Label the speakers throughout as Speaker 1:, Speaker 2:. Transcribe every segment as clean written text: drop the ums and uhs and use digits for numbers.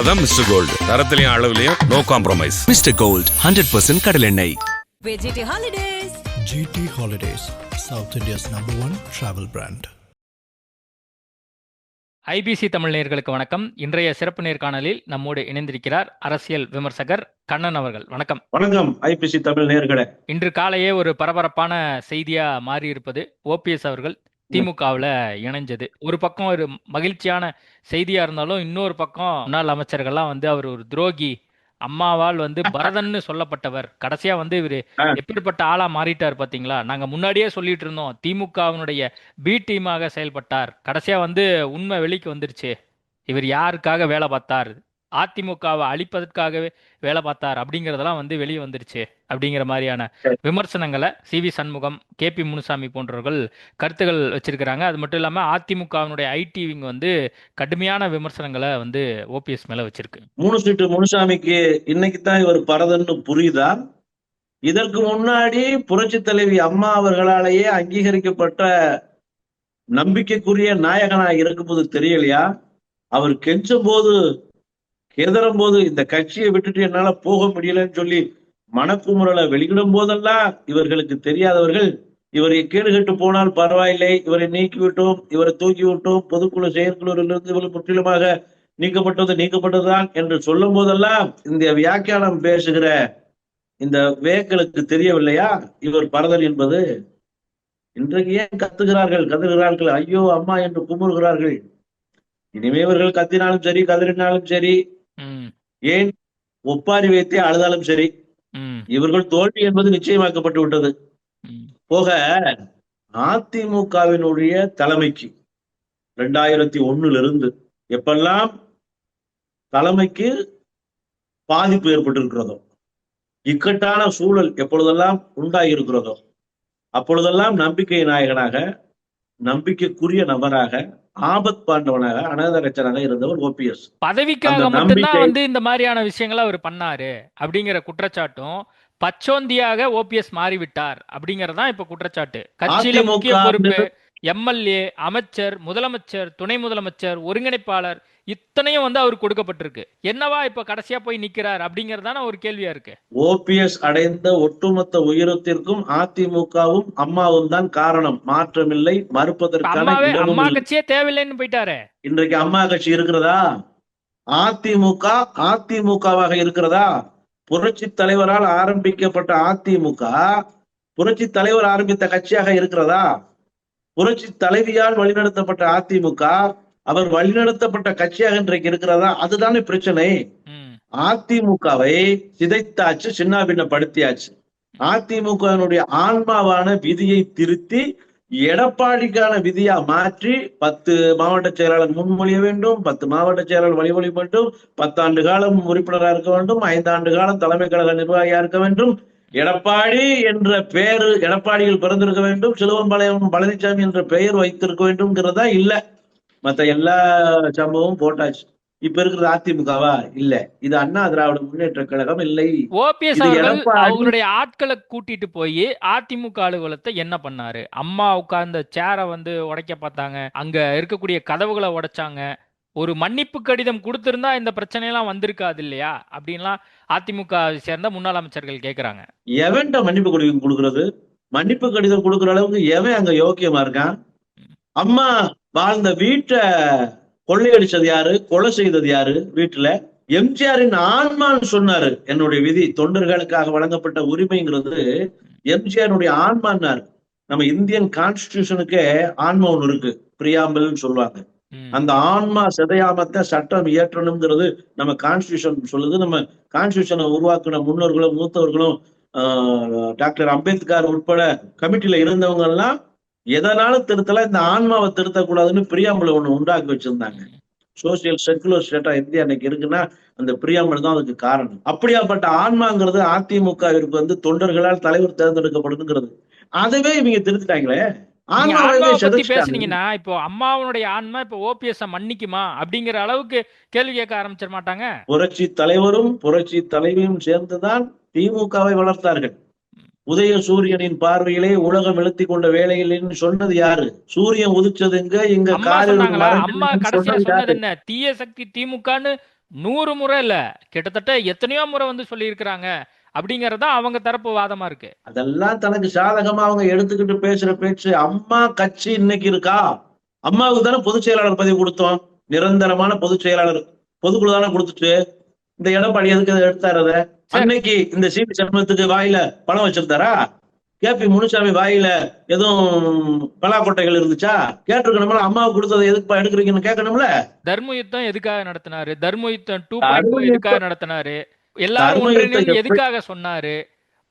Speaker 1: தான் Mister Gold. தரத்திலையும் அளவுலயும் நோ காம்ப்ரமைஸ்.
Speaker 2: மிஸ்டர் கோல்ட் 100% கடல் எண்ணெய்.
Speaker 3: GT Holidays.
Speaker 4: GT Holidays, South India's #1 travel brand.
Speaker 5: IBC Tamil நேயர்களுக்கு வணக்கம். இன்றைய சிறப்பு நேர்காணலில் நம்மோடு இணைந்திருக்கிறார் அரசியல் விமர்சகர் கண்ணன் அவர்கள். வணக்கம்.
Speaker 6: வணக்கம் ஐபிசி தமிழ் நேயர்களே.
Speaker 5: இன்று காலையே ஒரு பரபரப்பான செய்தியா மாறி இருப்பது ஓபிஎஸ் அவர்கள் திமுகவுல இணைஞ்சது. ஒரு பக்கம் ஒரு மகிழ்ச்சியான செய்தியா இருந்தாலும் இன்னொரு பக்கம் முன்னாள் அமைச்சர்கள்லாம் அவர் ஒரு துரோகி, அம்மாவால் பரதன்னு சொல்லப்பட்டவர், கடைசியா இவரு எப்படிப்பட்ட ஆளா மாறிட்டார் பாத்தீங்களா? நாங்க முன்னாடியே சொல்லிட்டு இருந்தோம் திமுகவினுடைய பி டீமாக செயல்பட்டார், கடைசியா உண்மை வெளிக்கு வந்துருச்சு. இவர் யாருக்காக வேலை பார்த்தார், அதிமுகவை அழிப்பதற்காகவே வேலை பார்த்தார் அப்படிங்கறதெல்லாம் வெளியே வந்துருச்சு அப்படிங்கிற மாதிரியான விமர்சனங்களை சிவி சண்முகம், கேபி முனுசாமி போன்றவர்கள் கருத்துகள் வச்சிருக்கிறாங்க. அது மட்டும் இல்லாம அதிமுகவினுடைய ஐடி விங் கடுமையான விமர்சனங்களை ஓபிஎஸ் மேல வச்சிருக்கு.
Speaker 6: முனுசாமிக்கு இன்னைக்கு தான் இவர் பரதன்னு புரியுதா? இதற்கு முன்னாடி புரட்சி தலைவி அம்மா அவர்களாலேயே அங்கீகரிக்கப்பட்ட நம்பிக்கைக்குரிய நாயகனா இருக்கும்போது தெரியலையா? அவர் கெஞ்சும் போது கேதரும் போது இந்த கட்சியை விட்டுட்டு என்னால போக முடியலன்னு சொல்லி மனக்குமுறலை வெளியிடும் போதெல்லாம் இவர்களுக்கு தெரியாதவர்கள் இவரை கேடுகட்டு போனால் பரவாயில்லை, இவரை நீக்கிவிட்டோம், இவரை தூக்கி விட்டோம், பொதுக்குழு செயற்குழுவிலிருந்து இவர் முற்றிலுமாக நீக்கப்பட்டதுதான் என்று சொல்லும் போதெல்லாம் இந்த வியாக்கியானம் பேசுகிற இந்த வேக்களுக்கு தெரியவில்லையா இவர் பரதன் என்பது? இன்றைக்கு ஏன் கத்துகிறார்கள், ஐயோ அம்மா என்று குமுறுகிறார்கள். இனிமே இவர்கள் கத்தினாலும் சரி, கதறினாலும் சரி, ஏன் ஒப்பாரி வைத்தே அழுதாலும் சரி, இவர்கள் தோல்வி என்பது நிச்சயமாக்கப்பட்டு விட்டது. போக அதிமுகவினுடைய தலைமைக்கு 2001 எப்பெல்லாம் தலைமைக்கு பாதிப்பு ஏற்பட்டிருக்கிறதோ, இக்கட்டான சூழல் எப்பொழுதெல்லாம் உண்டாகி இருக்கிறதோ, அப்பொழுதெல்லாம் நம்பிக்கை நாயகனாக, நம்பிக்கைக்குரிய நபராக, ஆபத் பாண்டவனாக, அனாதரச்சனாக இருந்தவர் ஓபிஎஸ்.
Speaker 5: பதவிக்காக மட்டும்தான் இந்த மாதிரியான விஷயங்களை அவர் பண்ணாரு அப்படிங்கிற குற்றச்சாட்டும், பச்சோந்தியாக ஓபிஎஸ் மாறிவிட்டார் அப்படிங்கறதான் இப்ப குற்றச்சாட்டு. கட்சியில முக்கிய பொறுப்பு, எம்எல்ஏ, அமைச்சர், முதலமைச்சர், துணை முதலமைச்சர், ஒருங்கிணைப்பாளர், இத்தனையும் அவருக்கு கொடுக்கப்பட்டிருக்கு. என்னவா இப்ப கடைசியா போய் நிக்கிறார் அப்படிங்கறதான ஒரு கேள்வியா இருக்கு.
Speaker 6: ஓபிஎஸ் அடைந்த ஒட்டுமொத்த உயரத்திற்கும் அதிமுகவும் அம்மாவும் தான் காரணம். மாற்றமில்லை, மறுப்பதற்கான
Speaker 5: அம்மா கட்சியே தேவையில்லைன்னு போயிட்டாரு.
Speaker 6: இன்றைக்கு அம்மா கட்சி இருக்கிறதா? அதிமுகவாக இருக்கிறதா? புரட்சி தலைவரால் ஆரம்பிக்கப்பட்ட அதிமுக புரட்சி தலைவர் ஆரம்பித்த கட்சியாக இருக்கிறதா? புரட்சி தலைவியால் வழிநடத்தப்பட்ட அதிமுக அவர் வழிநடத்தப்பட்ட கட்சியாக இன்றைக்கு இருக்கிறதா? அதுதானே பிரச்சனை. அதிமுகவை சிதைத்தாச்சு, சின்னாபின்னப்படுத்தியாச்சு. அதிமுகவினுடைய ஆன்மாவான விதியை திருத்தி எடப்பாடிக்கான விதியா மாற்றி 10 மாவட்ட செயலாளர் முன்மொழிய வேண்டும், 10 மாவட்ட செயலாளர் வழிமொழி வேண்டும், 10 ஆண்டு காலம் உறுப்பினராக இருக்க வேண்டும், 5 ஆண்டு காலம் தலைமை கழக நிர்வாகியா இருக்க வேண்டும், எடப்பாடி என்ற பெயர் எடப்பாடியில் பிறந்திருக்க வேண்டும், சிலுவம்பாளையம் பழனிசாமி என்ற பெயர் வைத்திருக்க வேண்டும்ங்கிறதா இல்ல. மத்த எல்லா சம்பவமும் போட்டாச்சு. இப்ப இருக்கிறது அதிமுகவா? இல்ல, இது அண்ணா திராவிட முன்னேற்ற கழகம் இல்லை.
Speaker 5: ஓபிஎஸ் அவங்களுடைய ஆட்களை கூட்டிட்டு போய் அதிமுக அலுவலகத்தை என்ன பண்ணாரு? அம்மா உட்கார்ந்த சேரை உடைக்க பார்த்தாங்க, அங்க இருக்கக்கூடிய கதவுகளை உடைச்சாங்க. ஒரு மன்னிப்பு கடிதம் கொடுத்திருந்தா இந்த பிரச்சனையெல்லாம் வந்திருக்காது இல்லையா அப்படின்லாம் அதிமுக சேர்ந்த முன்னாள் அமைச்சர்கள் கேட்கிறாங்க.
Speaker 6: எவன்ட மன்னிப்பு கடிதம் கொடுக்கறது? மன்னிப்பு கடிதம் கொடுக்குற அளவுக்கு எவன் அங்க யோக்கியமா இருக்கான்? அம்மா வாழ்ந்த வீட்டை கொள்ளையடிச்சது யாரு? கொலை செய்தது யாரு? வீட்டுல எம்ஜிஆரின் ஆன்மான்னு சொன்னாரு. என்னுடைய விதி தொண்டர்களுக்காக வழங்கப்பட்ட உரிமைங்கிறது எம்ஜிஆருடைய ஆன்மான்னாரு. நம்ம இந்தியன் கான்ஸ்டிடியூஷனுக்கே ஆன்மா ஒண்ணு இருக்கு, பிரியாம்பிள்னு சொல்லுவாங்க. அந்த ஆன்மா சிதையாமத்த சட்டம் இயற்றணுங்கிறது நம்ம கான்ஸ்டிடியூஷன் சொல்லுது. நம்ம கான்ஸ்டிடியூஷனை உருவாக்குன முன்னோர்களும் மூத்தவர்களும் டாக்டர் அம்பேத்கர் உட்பட கமிட்டியில இருந்தவங்க எல்லாம் எதனாலும் திருத்தல, இந்த ஆன்மாவை திருத்தக்கூடாதுன்னு பிரியாம்பிள் ஒண்ணு உண்டாக்கி வச்சிருந்தாங்க. சோசியல் செக்குலர் ஸ்டேட்டா இந்தியா இன்னைக்கு இருக்குன்னா அந்த பிரியாம்பிள் தான் அதுக்கு காரணம். அப்படியாப்பட்ட ஆன்மாங்கிறது அதிமுகவிற்கு தொண்டர்களால் தலைவர் தேர்ந்தெடுக்கப்படுங்கிறது. அதுவே இவங்க திருத்திட்டாங்களே.
Speaker 5: பேசுனீங்கன்னா இப்போ அம்மாவுடைய ஆன்மா இப்ப ஓபிஎஸ் மன்னிக்குமா அப்படிங்கிற அளவுக்கு கேள்வி கேட்க ஆரம்பிச்சிட மாட்டாங்க?
Speaker 6: புரட்சி தலைவரும் புரட்சி தலைவியும் சேர்ந்துதான் திமுகவை வளர்த்தார்கள். உதய சூரியனின் பார்வையிலே உலகம் எழுத்தி கொண்ட வேளையில் சொன்னது யாரு? சூரியன் உதிச்சதுங்க இங்க
Speaker 5: அம்மா கடைசியா சொன்னது என்ன? தீய சக்தி திமுகன்னு 100 முறை இல்ல, கிட்டத்தட்ட எத்தனையோ முறை வந்து சொல்லியிருக்கிறாங்க அப்படிங்கறதா அவங்க தரப்பு வாதமா இருக்கு.
Speaker 6: அதெல்லாம் தனக்கு சாதகமா அவங்க எடுத்துக்கிட்டு பேசுற பேச்சு. அம்மா கட்சி இன்னைக்கு இருக்கா? அம்மாவுக்கு தானே பொதுச் செயலாளர் பதவி கொடுத்தோம், நிரந்தரமான பொதுச் செயலாளர் பொதுக்குழு தானே கொடுத்துட்டு. இந்த எடப்பாடி எதுக்கு அதை எடுத்தாரு? அதை அன்னைக்கு இந்த சீட்டு சண்முகத்துக்கு வாயில பணம் வச்சிருந்தாரா? கேபி முனுசாமி வாயில எதுவும் பலாக்கொட்டைகள் இருந்துச்சா? கேட்டிருக்கணும்ல. அம்மாவுக்கு கொடுத்ததை எதுக்கு எடுக்கிறீங்கன்னு கேட்கணும்ல.
Speaker 5: தர்ம யுத்தம் எதுக்காக நடத்தினாரு? தர்ம யுத்தம் 2.0 எதுக்காக நடத்தினாரு? எல்லாரும்
Speaker 6: தர்ம யுத்தம்
Speaker 5: ஒன்றிணைந்து
Speaker 6: எப்படி
Speaker 5: எதுக்காக சொன்னாரு?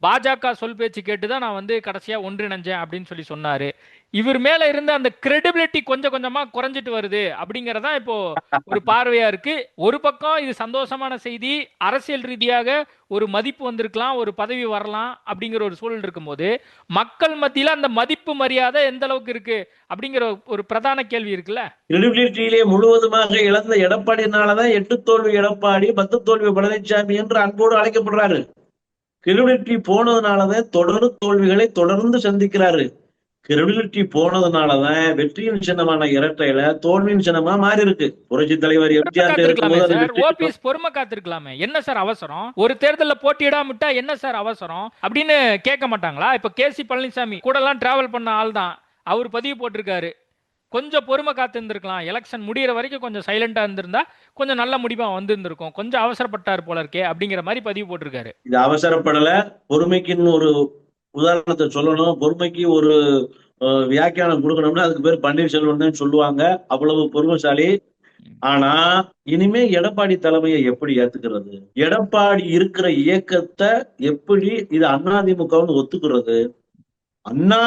Speaker 5: பாஜக சொல் பேச்சு கேட்டுதான் நான் வந்து கடைசியா ஒன்றிணைஞ்சேன் அப்படின்னு சொல்லி சொன்னாரு. இவர் மேல இருந்த அந்த கிரெடிபிலிட்டி கொஞ்சம் கொஞ்சமா குறைஞ்சிட்டு வருது அப்படிங்கறதா இப்போ ஒரு பார்வையா இருக்கு. ஒரு பக்கம் இது சந்தோஷமான செய்தி, அரசியல் ரீதியாக ஒரு மதிப்பு வந்திருக்கலாம், ஒரு பதவி வரலாம் அப்படிங்கிற ஒரு சூழல் இருக்கும்போது, மக்கள் மத்தியில அந்த மதிப்பு மரியாதை எந்த அளவுக்கு இருக்கு அப்படிங்கிற ஒரு பிரதான கேள்வி இருக்குல்ல.
Speaker 6: கிரெடிபிலிட்டியிலே முழுவதுமாக இழந்த எடப்பாடினாலதான் 8 தோல்வி எடப்பாடி 10 தோல்வி பழனிசாமி என்று அன்போடு அழைக்கப்படுறாரு. கிரெடிபிலிட்டி போனதுனாலதான் தொடர் தோல்விகளை தொடர்ந்து சந்திக்கிறாரு. கிரெடிபிலிட்டி போனதுனாலதான் வெற்றியின் சின்னமான இரட்டையில தோல்வியின் சின்னமா மாறி இருக்கு. புரட்சி தலைவர் எம்ஜிஆர்
Speaker 5: காத்திருக்கலாமே சார்,
Speaker 6: இருக்கும்போது
Speaker 5: ஓபிஎஸ் பொறுமை காத்திருக்கலாமே. என்ன சார் அவசரம்? ஒரு தேர்தல்ல போட்டியிடாமட்டா என்ன சார் அவசரம் அப்படின்னு கேட்க மாட்டாங்களா? இப்ப கேசி பழனிசாமி கூட எல்லாம் டிராவல் பண்ண ஆள் தான், அவர் பதிவு போட்டிருக்காரு. கொஞ்சம் பொறுமை காத்து இருந்திருக்கலாம், எலெக்ஷன் முடிகிற வரைக்கும் கொஞ்சம் சைலண்டா இருந்திருந்தா கொஞ்சம் நல்ல முடிவா வந்திருந்திருக்கும், கொஞ்சம் அவசரப்பட்டார் போல இருக்கே அப்படிங்கிற மாதிரி பதிவு போட்டிருக்காரு.
Speaker 6: இது அவசரப்படல. பொறுமைக்குன்னு ஒரு உதாரணத்தை சொல்லணும். பொறுமைக்கு ஒரு வியாக்கியானம் கொடுக்கணும்னா அதுக்கு பேர் பன்னீர்செல்வம் தான் சொல்லுவாங்க. அவ்வளவு பொறுமைசாலி. ஆனா இனிமே எடப்பாடி தலைமையை எப்படி ஏத்துக்கிறது? எடப்பாடி இருக்கிற இயக்கத்தை எப்படி இது அதிமுகன்னு ஒத்துக்கிறது? அண்ணா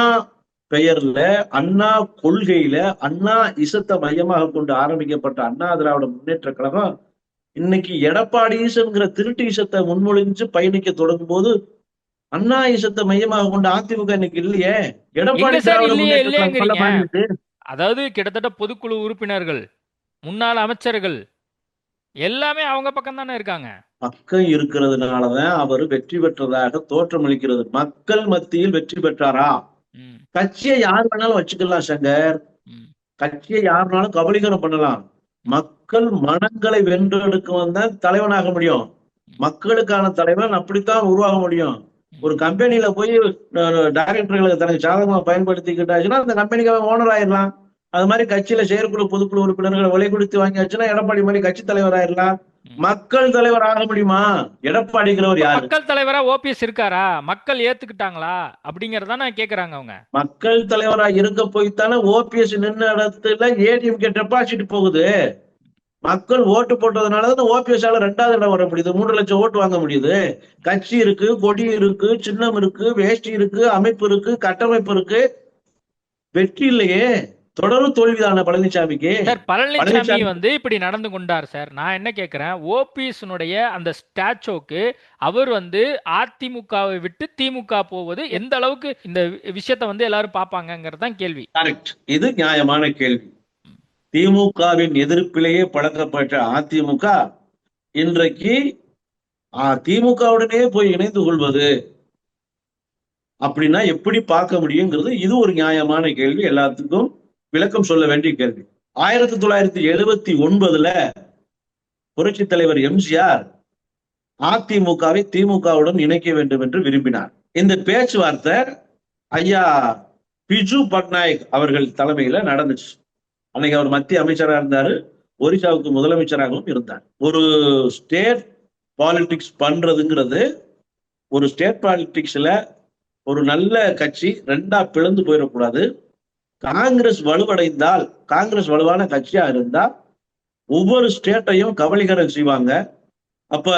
Speaker 6: பெயர்ல, அண்ணா கொள்கையில, அண்ணா இசத்தை மையமாக கொண்டு ஆரம்பிக்கப்பட்ட அண்ணா திராவிட முன்னேற்ற கழகம் இன்னைக்கு எடப்பாடி ஈசன்கிற திருட்டு ஈசத்தை முன்மொழிஞ்சு பயணிக்க தொடங்கும் போது அண்ணா ஈசத்தை மையமாக கொண்டு அதிமுக இன்னைக்கு இல்லையே. எடப்பாடி திராவிட முன்னேற்ற கழகம் மாறிடுச்சு.
Speaker 5: அதாவது கிட்டத்தட்ட பொதுக்குழு உறுப்பினர்கள், முன்னாள் அமைச்சர்கள் எல்லாமே அவங்க பக்கம் தானே இருக்காங்க.
Speaker 6: பக்கம் இருக்கிறதுனாலதான் அவர் வெற்றி பெற்றதாக தோற்றமளிக்கிறது. மக்கள் மத்தியில் வெற்றி பெற்றாரா? கட்சியை யார் வேணாலும் வச்சுக்கலாம் சங்கர், கட்சியை யாருனாலும் கபலீகரம் பண்ணலாம். மக்கள் மனங்களை வென்றெடுக்க தான் தலைவனாக முடியும். மக்களுக்கான தலைவன் அப்படித்தான் உருவாக முடியும். ஒரு கம்பெனியில போய் டைரக்டர்களை தனக்கு சாதகமா பயன்படுத்திக்கிட்டாச்சுன்னா அந்த கம்பெனிக்கு அவன் ஓனர் ஆயிடலாம். அது மாதிரி கட்சியில செயற்குழு பொதுக்குழு உறுப்பினர்களை விலை கொடுத்து வாங்கியாச்சுன்னா எடப்பாடி மாதிரி கட்சி தலைவர் ஆயிடலாம். மக்கள் தலைவர் ஆக முடியுமா? எடப்பாடிங்கிறவர் யாரு?
Speaker 5: மக்கள் தலைவரா ஓபிஎஸ் இருக்காரா? மக்கள் ஏத்துக்கிட்டாங்களா அப்படிங்கறத நான் கேக்குறாங்க. அவங்க
Speaker 6: மக்கள் தலைவரா இருக்க போய்த்தானே ஓபிஎஸ் நின்ன இடத்துல ஏடிஎம்கே டெபாசிட் போகுது. மக்கள் ஓட்டு போட்டதுனாலதான் ஓபிஎஸ் ஆல 2வது இடம் வர முடியுது, 3 லட்சம் ஓட்டு வாங்க முடியுது. கட்சி இருக்கு, கொடி இருக்கு, சின்னம் இருக்கு, வேஷ்டி இருக்கு, அமைப்பு இருக்கு, கட்டமைப்பு இருக்கு. வெற்றி இல்லையே, தொடரும் தோல்விதான பழனிசாமிக்கு.
Speaker 5: சார் பழனிசாமி வந்து இப்படி நடந்து கொண்டார் சார். நான் என்ன கேட்கிறேன், ஓபிஎஸ்னுடைய அந்த ஸ்டாச்சோக்கு அவர் வந்து அதிமுகவை விட்டு திமுக போவது எந்த அளவுக்கு இந்த விஷயத்தை வந்து எல்லாரும் பார்ப்பாங்கங்கிறது தான் கேள்வி.
Speaker 6: கரெக்ட், இது நியாயமான கேள்வி. திமுகவின் எதிர்ப்பிலேயே பழக்கப்பட்ட அதிமுக இன்றைக்கு திமுகவுடனே போய் இணைந்து கொள்வது அப்படின்னா எப்படி பார்க்க முடியுங்கிறது இது ஒரு நியாயமான கேள்வி. எல்லாத்துக்கும் விளக்கம் சொல்ல வேண்டிய கேள்வி. 1979 புரட்சி தலைவர் எம்ஜிஆர் அதிமுகவை திமுகவுடன் இணைக்க வேண்டும் என்று விரும்பினார். இந்த பேச்சுவார்த்தை ஐயா பிஜு பட்நாயக் அவர்கள் தலைமையில நடந்துச்சு. அன்னைக்கு அவர் மத்திய அமைச்சராக இருந்தாரு, ஒரிசாவுக்கு முதலமைச்சராகவும் இருந்தார். ஒரு ஸ்டேட் பாலிடிக்ஸ் பண்றதுங்கிறது, ஒரு ஸ்டேட் பாலிடிக்ஸ்ல ஒரு நல்ல கட்சி 2ஆ பிளந்து போயிடக்கூடாது. காங்கிரஸ் வலுவடைந்தால், காங்கிரஸ் வலுவான கட்சியா இருந்தா ஒவ்வொரு ஸ்டேட்டையும் கபலீகரம் செய்வாங்க. அப்ப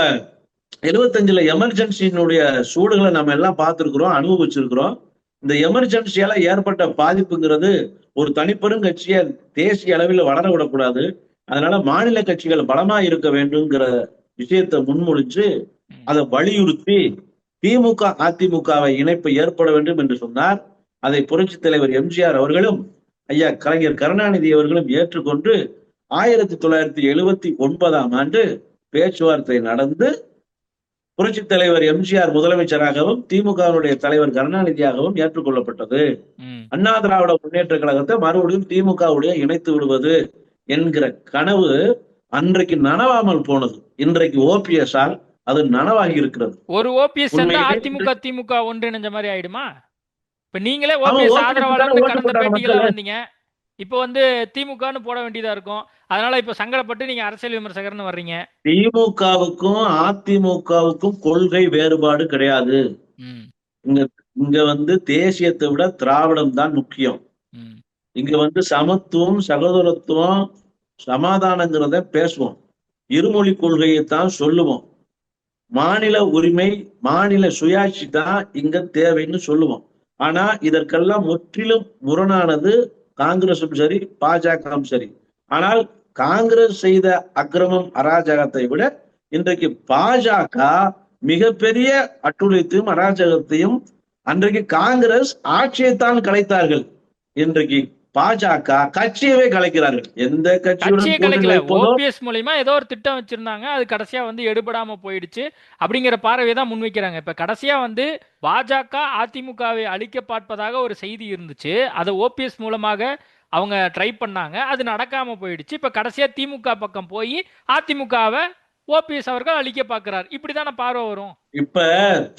Speaker 6: 75 எமர்ஜென்சியினுடைய சூடுகளை நம்ம எல்லாம் பார்த்திருக்கிறோம், அனுபவிச்சிருக்கிறோம். இந்த எமர்ஜென்சியால ஏற்பட்ட பாதிப்புங்கிறது ஒரு தனிப்பெரும் கட்சியை தேசிய அளவில் வளர விடக்கூடாது. அதனால மாநில கட்சிகள் பலமா இருக்க வேண்டும்ங்கிற விஷயத்தை முன்மொழிச்சு அதை வலியுறுத்தி திமுக அதிமுகவை இணைப்பு ஏற்பட வேண்டும் என்று சொன்னார். அதை புரட்சி தலைவர் எம்ஜிஆர் அவர்களும் ஐயா கலைஞர் கருணாநிதி அவர்களும் ஏற்றுக்கொண்டு 1979 பேச்சுவார்த்தை நடந்து புரட்சி தலைவர் எம்ஜிஆர் முதலமைச்சராகவும் திமுகவினுடைய தலைவர் கருணாநிதியாகவும் ஏற்றுக்கொள்ளப்பட்டது. அண்ணா திராவிட முன்னேற்ற கழகத்தை மறுபடியும் திமுகவுடைய இணைத்து விடுவது என்கிற கனவு அன்றைக்கு நனவாமல் போனது. இன்றைக்கு ஓபிஎஸ் ஆல் அது நனவாகி இருக்கிறது.
Speaker 5: ஒரு ஓபிஎஸ் சேர்ந்தா
Speaker 6: உண்மையிலே
Speaker 5: அதிமுக திமுக ஒன்றிணைஞ்ச மாதிரி ஆயிடுமா? இப்ப நீங்களே
Speaker 6: அவன்
Speaker 5: ஓபிஎஸ்
Speaker 6: ஓபிஎஸ்
Speaker 5: ஆதரவாளர்னு
Speaker 6: ஓட்டு
Speaker 5: கடந்த
Speaker 6: போட்டாங்க
Speaker 5: பேட்டிகளா
Speaker 6: மக்கள்.
Speaker 5: வந்தீங்க. இப்போ வந்து திமுகன்னு போட வேண்டியதா இருக்கும். அதனால இப்ப சங்கடப்பட்டு நீங்க அரசியல் விமர்சகர்னு வர்றீங்க.
Speaker 6: திமுகவுக்கும் அதிமுகவுக்கும் கொள்கை வேறுபாடு கிடையாது.
Speaker 5: ம்,
Speaker 6: இங்க இங்க வந்து தேசியத்தை விட திராவிடம் தான் முக்கியம்.
Speaker 5: ம்,
Speaker 6: இங்க வந்து சமத்துவம், சகோதரத்துவம், சமாதானங்கிறத பேசுவோம். இருமொழி கொள்கையை தான் சொல்லுவோம். மாநில உரிமை, மாநில சுயாட்சி தான் இங்க தேவைன்னு சொல்லுவோம். ஆனா இதற்கெல்லாம் முற்றிலும் முரணானது காங்கிரசும் சரி, பாஜகவும் சரி. ஆனால் காங்கிரஸ் செய்த அக்கிரமம், அராஜகத்தை விட இன்றைக்கு பாஜக மிகப்பெரிய அட்டுழியத்தையும் அராஜகத்தையும், அன்றைக்கு காங்கிரஸ் ஆட்சியைத்தான் கலைத்தார்கள், இன்றைக்கு பாஜக கட்சியவே கலைக்கிறார்கள். எந்த
Speaker 5: கட்சியே
Speaker 6: கட்சியுடன் கூட்டணி
Speaker 5: கலைக்கல.
Speaker 6: வைப்பதோ
Speaker 5: ஓபிஎஸ் மூலியமா ஏதோ ஒரு திட்டம் வச்சிருந்தாங்க. அது கடைசியா வந்து எடுபடாம போயிடுச்சு அப்படிங்கிற பார்வையை தான் முன்வைக்கிறாங்க. இப்ப கடைசியா வந்து பாஜக அதிமுகவை அழிக்க பார்ப்பதாக ஒரு செய்தி இருந்துச்சு. அதை ஓபிஎஸ் மூலமாக அவங்க ட்ரை பண்ணாங்க. அது நடக்காம போயிடுச்சு. இப்ப கடைசியா திமுக பக்கம் போய் அதிமுகவை ஓபிஎஸ் அவர்கள் அழிக்க பார்க்கிறார். இப்படிதான பார்வை வரும்.
Speaker 6: இப்ப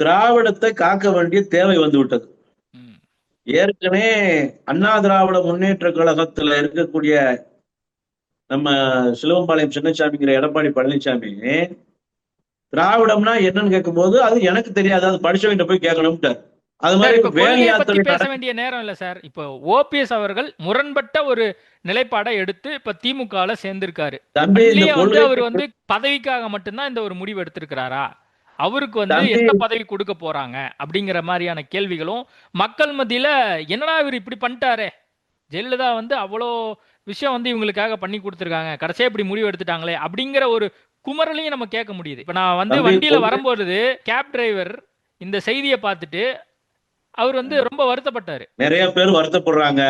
Speaker 6: திராவிடத்தை காக்க வேண்டிய தேவை வந்து விட்டது.
Speaker 5: ம்,
Speaker 6: ஏற்கனவே அண்ணா திராவிட முன்னேற்ற கழகத்துல இருக்கக்கூடிய நம்ம சிலுவம்பாளையம் சின்னசாமிங்கிற எடப்பாடி பழனிசாமி திராவிடம்னா என்னன்னு கேட்கும்போது அது எனக்கு தெரியாது, அது படிச்சவங்கிட்ட போய் கேட்கணும்ட்டு. அது
Speaker 5: சார்
Speaker 6: மாதிரி
Speaker 5: இப்ப
Speaker 6: வேல்
Speaker 5: கொள்கையை பத்தி
Speaker 6: யாத்திரை
Speaker 5: பேச வேண்டிய நேரம் இல்ல சார். இப்போ ஓபிஎஸ் அவர்கள் முரண்பட்ட ஒரு நிலைப்பாடை எடுத்து இப்ப திமுகல சேர்ந்திருக்காரு.
Speaker 6: தம்பி, இந்த
Speaker 5: அதுலயே வந்து
Speaker 6: கொள்கை
Speaker 5: அவர் வந்து பதவிக்காக மட்டும்தான் இந்த ஒரு முடிவு எடுத்திருக்கிறாரா? அவருக்கு வந்து
Speaker 6: தம்பி
Speaker 5: எந்த பதவி கொடுக்க போறாங்க அப்படிங்கிற மாதிரியான கேள்விகளும் மக்கள் மத்தியில, என்னடா இவர் இப்படி பண்ணிட்டாரே, ஜெயலலிதா வந்து அவ்வளோ விஷயம் வந்து இவங்களுக்காக பண்ணி கொடுத்துருக்காங்க, கடைசியா இப்படி முடிவு எடுத்துட்டாங்களே அப்படிங்கிற ஒரு குமரலையும் நம்ம கேட்க முடியுது. இப்ப நான் வந்து
Speaker 6: தம்பி
Speaker 5: வண்டியில
Speaker 6: கொள்கை
Speaker 5: வரும்போது கேப் டிரைவர் இந்த செய்தியை பார்த்துட்டு அவர் வந்து ரொம்ப வருத்தப்பட்டாரு.
Speaker 6: நிறைய பேர் வருத்தப்படுறாங்க.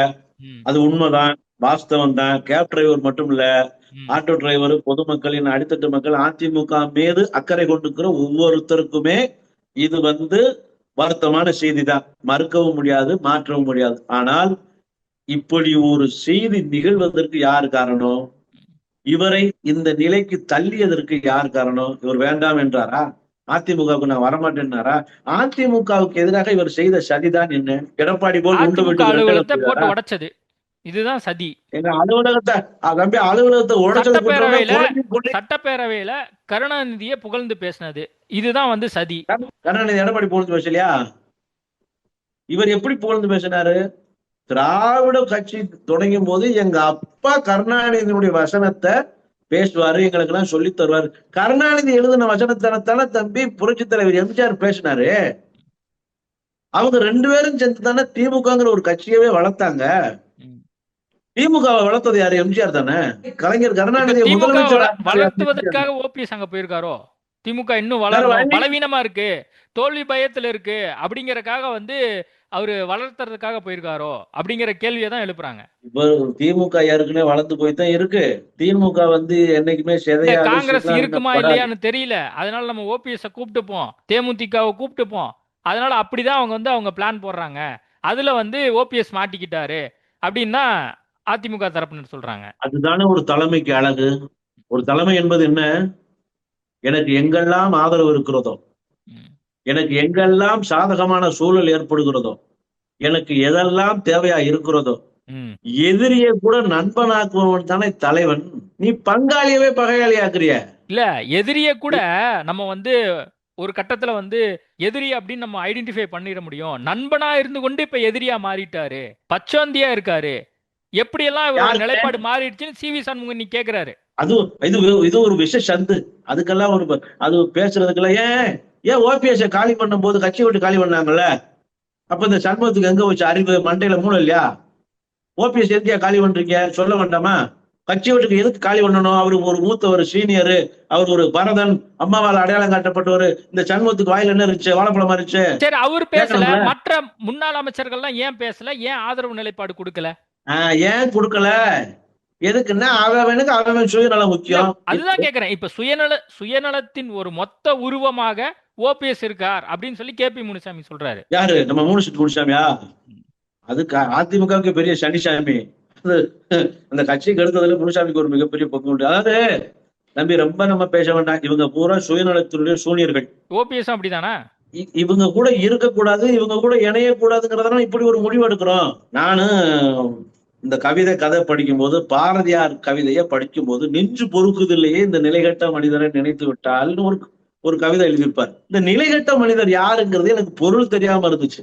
Speaker 5: ம்,
Speaker 6: அது உண்மைதான், வாஸ்தவம் தான். கேப் டிரைவர் மட்டும் இல்ல,
Speaker 5: ம்,
Speaker 6: ஆட்டோ டிரைவர், பொதுமக்களின் அடித்தட்டு மக்கள், அதிமுக மீது அக்கறை கொண்டிருக்கிற ஒவ்வொருத்தருக்குமே இது வந்து வருத்தமான செய்தி தான். மறுக்கவும் முடியாது, மாற்றவும் முடியாது. ஆனால் இப்படி ஒரு செய்தி நிகழ்வதற்கு யார் காரணம்? இவரை இந்த நிலைக்கு தள்ளியதற்கு யார் காரணம்? இவர் வேண்டாம் என்றாரா? அதிமுகவுக்கு நான் வரமாட்டேன்னாரா? அதிமுகவுக்கு எதிராக இவர் செய்த சதிதான் என்ன? எடப்பாடி போல் உண்டு
Speaker 5: அதிமுக
Speaker 6: விட்டு
Speaker 5: அலுவலகத்தை போட்டு
Speaker 6: விரட்டலாம்.
Speaker 5: உடைச்சது, இதுதான் சதி.
Speaker 6: எங்க அலுவலகத்தை தம்பி அலுவலகத்தை உடைச்சது
Speaker 5: சட்டப்பேரவையில
Speaker 6: குற்றம்.
Speaker 5: சட்டப்பேரவையில கருணாநிதியை புகழ்ந்து பேசினது, இதுதான் வந்து சதி.
Speaker 6: கருணாநிதி எடப்பாடி புகழ்ந்து பேசலையா? இவர் எப்படி புகழ்ந்து பேசினாரு? திராவிட கட்சி தொடங்கும் போது எங்க அப்பா கருணாநிதியினுடைய வசனத்தை பேசுவாரு, எங்களுக்கு எல்லாம் சொல்லி தருவாரு. கருணாநிதி எழுதின வசனத்தான தம்பி புரட்சி தலைவர் எம்ஜிஆர் பேசினாரு. அவங்க ரெண்டு பேரும் சேர்ந்து தானே திமுகங்கிற ஒரு கட்சியவே வளர்த்தாங்க.
Speaker 5: ம்.
Speaker 6: திமுகவை வளர்த்தது யாரு? எம்ஜிஆர் தானே. கலைஞர்
Speaker 5: இப்ப
Speaker 6: கருணாநிதியை
Speaker 5: திமுக
Speaker 6: முதலமைச்சர்
Speaker 5: வளர்த்துவதற்காக ஓபிஎஸ் அங்க போயிருக்காரோ? திமுக இன்னும் வளரணும், பலவீனமா இருக்கு, தோல்வி பயத்துல இருக்கு அப்படிங்கறதுக்காக வந்து அவரு வளர்த்துறதுக்காக போயிருக்காரோ அப்படிங்கிற கேள்வியை தான் எழுப்புறாங்க.
Speaker 6: இப்ப திமுக ஏற்கனவே வளர்ந்து போய்தான் இருக்கு. திமுக வந்து என்னைக்குமே
Speaker 5: இல்ல, காங்கிரஸ் இருக்குமா இல்லையான்னு தெரியல. அதனால நம்ம ஓபிஎஸ் கூப்பிட்டுப்போம், தேமுதிகவை கூப்பிட்டுப்போம். அதனால அப்படிதான் அவங்க வந்து அவங்க பிளான் போடுறாங்க. அதுல வந்து ஓபிஎஸ் மாட்டிக்கிட்டாரு அப்படின்னா அதிமுக தரப்பினர் சொல்றாங்க.
Speaker 6: அதுதானே ஒரு தலைமைக்கு அழகு. ஒரு தலைமை என்பது என்ன? எனக்கு எங்கெல்லாம் ஆதரவு இருக்கிறதோ,
Speaker 5: ம்,
Speaker 6: எனக்கு எங்கெல்லாம் சாதகமான சூழல் ஏற்படுகிறதோ, எனக்கு எதெல்லாம் தேவையா இருக்கிறதோ,
Speaker 5: ம்.
Speaker 6: எதிரியை கூட நண்பனாக்குவன் தானே தலைவன். நீ பங்காளியவே பகையாளி ஆக்குறிய.
Speaker 5: இல்ல, எதிரிய கூட நம்ம வந்து ஒரு கட்டத்துல வந்து எதிரி அப்படின்னு நம்ம ஐடென்டிஃபை பண்ணிட முடியும். நண்பனா இருந்து கொண்டு இப்ப எதிரியா மாறிட்டாரு, பச்சோந்தியா இருக்காரு, எப்படியெல்லாம் இவரோட
Speaker 6: யாரு?
Speaker 5: நிலைப்பாடு மாறிடுச்சுன்னு சிவி சண்முகம் நீ கேக்குறாரு.
Speaker 6: அது இது ஒரு விஷ சந்து. அதுக்கெல்லாம் ஒரு அது பேசுறதுக்கெல்லாம் ஏன் ஓபிஎஸ் காலி பண்ணும் போது கட்சி விட்டு காலி பண்ணாங்கல்ல, அப்ப இந்த சண்முகத்துக்கு எங்க வச்சு அறிவு மண்டையில மூளை இல்லையா? ஓபிஎஸ் எதுக்கா காலி பண்றீங்க சொல்ல வேண்டாமா? கட்சி வீட்டுக்கு எதுக்கு காலி பண்ணணும்? அவரு ஒரு மூத்த ஒரு சீனியரு, அவர் ஒரு பரதன், அம்மாவால் அடையாளம் காட்டப்பட்டவர். இந்த சண்முகத்துக்கு வாயில என்ன இருந்துச்சு? வாழைப்பழமா இருந்துச்சு.
Speaker 5: சரி, அவர் பேசல,
Speaker 6: கேட்கணும்ல.
Speaker 5: மற்ற முன்னாள் அமைச்சர்கள்லாம் ஏன் பேசல? ஏன் ஆதரவு நிலைப்பாடு கொடுக்கல?
Speaker 6: ஏன் கொடுக்கல? எதுக்குன்னா அவனுக்கு அவன் சுயநலம் முக்கியம்.
Speaker 5: அதுதான் கேக்குறேன். இப்ப சுயநலத்தின் ஒரு மொத்த உருவமாக ஓபிஎஸ் இருக்கார் அப்படின்னு சொல்லி கேபி முனுசாமி சொல்றாரு.
Speaker 6: யாரு? நம்ம மூணு முனுசாமியா? அது அதிமுகவுக்கு பெரிய சனிசாமி. அந்த கட்சிக்கு எடுத்ததுல முனுசாமிக்கு ஒரு மிகப்பெரிய பங்கு உண்டு. அதாவது நம்பி ரொம்ப நம்ம பேச வேண்டாம். இவங்க பூரா சுயநலத்தினுடைய சூனியர்கள்.
Speaker 5: ஓபிஎஸ் அப்படிதானா?
Speaker 6: இவங்க கூட இருக்கக்கூடாது, இவங்க கூட இணையக்கூடாதுங்கிறதால இப்படி ஒரு முடிவு எடுக்கிறோம். நானு இந்த கதை படிக்கும்போது, பாரதியார் கவிதையை படிக்கும்போது, நெஞ்சு பொறுக்குதில்லையே இந்த நிலைகட்ட மனிதரை நினைத்து விட்டால்னு ஒரு கவிதை எழுதியிருப்பார். இந்த நிலைகட்ட மனிதர் யாருங்கிறது எனக்கு பொருள் தெரியாம இருந்துச்சு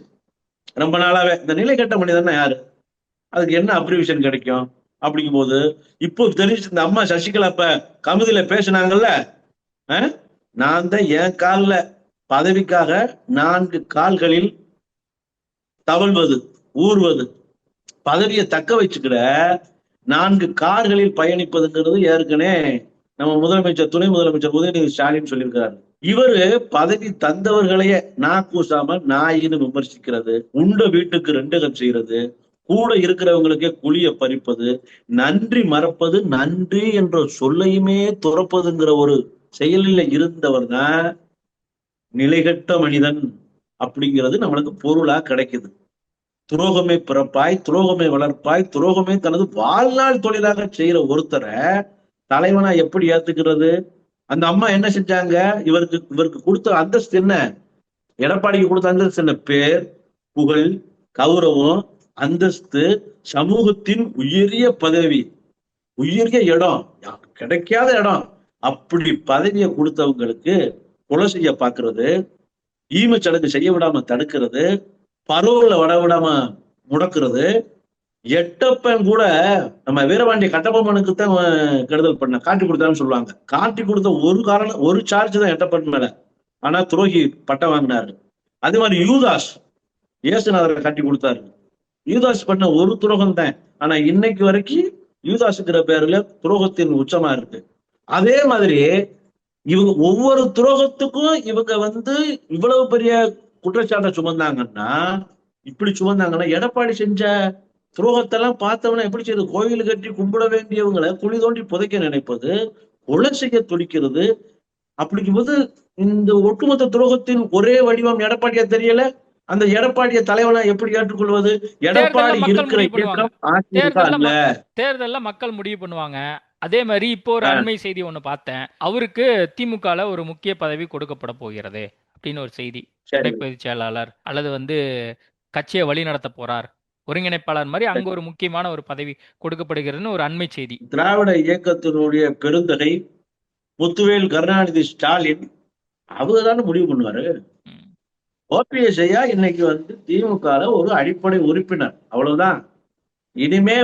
Speaker 6: ரொம்ப நாளாவே. இந்த நிலைகட்ட மனிதர்னா யாரு, அதுக்கு என்ன அப்ரிவியேஷன் கிடைக்கும் அப்படிங்கும் போது இப்போ தெரிஞ்சு. இந்த அம்மா சசிகலா இப்ப கமிதியில பேசினாங்கல்ல, நான் தான் என் காலில் பதவிக்காக 4 கால்களில் தவழ்வது, ஊர்வது, பதவியை தக்க வச்சுக்கிற 4 கார்களில் பயணிப்பதுங்கிறது ஏற்கனவே நம்ம முதலமைச்சர், துணை முதலமைச்சர் உதயநிதி ஸ்டாலின் சொல்லியிருக்கிறாரு. இவரு பதவி தந்தவர்களையே கூசாமல் நாயின்னு விமர்சிக்கிறது, உண்ட வீட்டுக்கு 2 கண் செய்யறது, கூட இருக்கிறவங்களுக்கே குழிய பறிப்பது, நன்றி மறப்பது, நன்றி என்ற சொல்லையுமே துறப்பதுங்கிற ஒரு செயலில் இருந்தவர் தான் நிலைகட்ட மனிதன் அப்படிங்கிறது நம்மளுக்கு பொருளா கிடைக்குது. துரோகமே பிறப்பாய், துரோகமே வளர்ப்பாய், துரோகமே தனது வாழ்நாள் தொழிலாக செய்யற ஒருத்தரை தலைவனா எப்படி ஏத்துக்கிறது? அந்த அம்மா என்ன செஞ்சாங்க? இவருக்கு கொடுத்த அந்தஸ்து என்ன? எடப்பாடிக்கு கொடுத்த அந்தஸ்து என்ன? பேர், புகழ், கௌரவம், அந்தஸ்து, சமூகத்தின் உயரிய பதவி, உயரிய இடம், கிடைக்காத இடம். அப்படி பதவியை கொடுத்தவங்களுக்கு கொலை செய்ய பாக்குறது, ஈமச்சடங்கு செய்ய விடாம தடுக்கிறது, பரோல்ல வட விடாம முடக்கிறது. எட்டப்பன் கூட நம்ம வீரபாண்டிய கட்டபொம்மனுக்கு தான் கெடுதல் பண்ண காட்டி கொடுத்தான்னு சொல்லுவாங்க. காட்டி கொடுத்த ஒரு சார்ஜ் தான் எட்டப்பன் மேல, ஆனா துரோகி பட்டம் வாங்கினாரு. அதே மாதிரி யூதாஸ் இயேசுநாதரை காட்டி கொடுத்தாரு. யூதாஸ் பண்ண ஒரு துரோகம் தான், ஆனா இன்னைக்கு வரைக்கும் யூதாஸுங்கிற பேர்ல துரோகத்தின் உச்சமா இருக்கு. அதே மாதிரி இவங்க ஒவ்வொரு துரோகத்துக்கும் இவங்க இவ்வளவு பெரிய குற்றச்சாட்டை சுமந்தாங்கன்னா, இப்படி சுமந்தாங்கன்னா, எடப்பாடி செஞ்ச துரோகத்தெல்லாம் பார்த்தவன எப்படி செய்யுது? கோயில் கட்டி கும்பிட வேண்டியவங்களை குழி தோண்டி புதைக்க நினைப்பது, கொலை செய்ய துடிக்கிறது. அப்படிங்கும்போது இந்த ஒட்டுமொத்த துரோகத்தின் ஒரே வடிவம் எடப்பாடியா தெரியல. அந்த எடப்பாடிய தலைவனா எப்படி ஏற்றுக்கொள்வது? எடப்பாடி இருக்கிற
Speaker 5: தேர்தல்ல மக்கள் முடிவு பண்ணுவாங்க. அதே மாதிரி இப்போ ஒரு அண்மை செய்தி ஒண்ணு பார்த்தேன். அவருக்கு திமுகல ஒரு முக்கிய பதவி கொடுக்கப்பட போகிறது அப்படின்னு ஒரு செய்தி. இடைப்பொதுச் செயலாளர் அல்லது கட்சியை வழி நடத்த போறார், ஒருங்கிணைப்பாளர் மாதிரி அங்க ஒரு முக்கியமான ஒரு பதவி கொடுக்கப்படுகிறதுன்னு ஒரு அண்மை செய்தி.
Speaker 6: திராவிட இயக்கத்தினுடைய பெருந்தகை முத்துவேல் கருணாநிதி ஸ்டாலின் அவர்தானே முடிவு பண்ணுவாரு. ஓபிஎஸ் ஐயா இன்னைக்கு திமுக ஒரு அடிப்படை உறுப்பினர், அவ்வளவுதான். இனிமே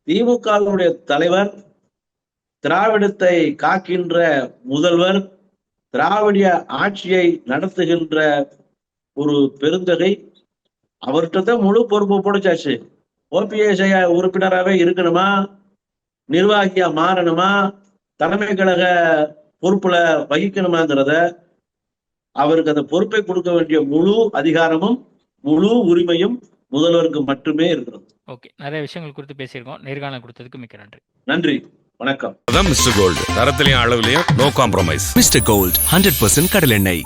Speaker 6: திமுகவுடைய தலைவர், திராவிடத்தை காக்கின்ற முதல்வர், திராவிட ஆட்சியை நடத்துகின்ற ஒரு பெருந்தகை, அவர்கிட்ட தான் முழு பொறுப்பு போடுச்சாச்சு. ஓபிஎஸ் ஐயா உறுப்பினராகவே இருக்கணுமா, நிர்வாகியா மாறணுமா, தலைமை கழக பொறுப்புல வகிக்கணுமாங்கிறத, அவருக்கு அந்த பொறுப்பை கொடுக்க வேண்டிய முழு அதிகாரமும் முழு உரிமையும் முதல்வருக்கு மட்டுமே இருக்கிறது.
Speaker 5: ஓகே, நிறைய விஷயங்கள் குறித்து பேசியிருக்கோம். நேர்காணல் கொடுத்ததுக்கு மிக்க நன்றி.
Speaker 6: நன்றி, வணக்கம்.
Speaker 1: அதான் மிஸ்டர் கோல்டு, தரத்திலையும் அளவுலையும் நோ காம்ப்ரமைஸ்.
Speaker 2: மிஸ்டர் கோல்ட் 100% கடலெண்ணெய்.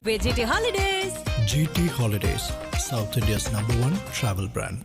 Speaker 3: VGT Holidays.
Speaker 4: GT Holidays, South India's #1 travel brand.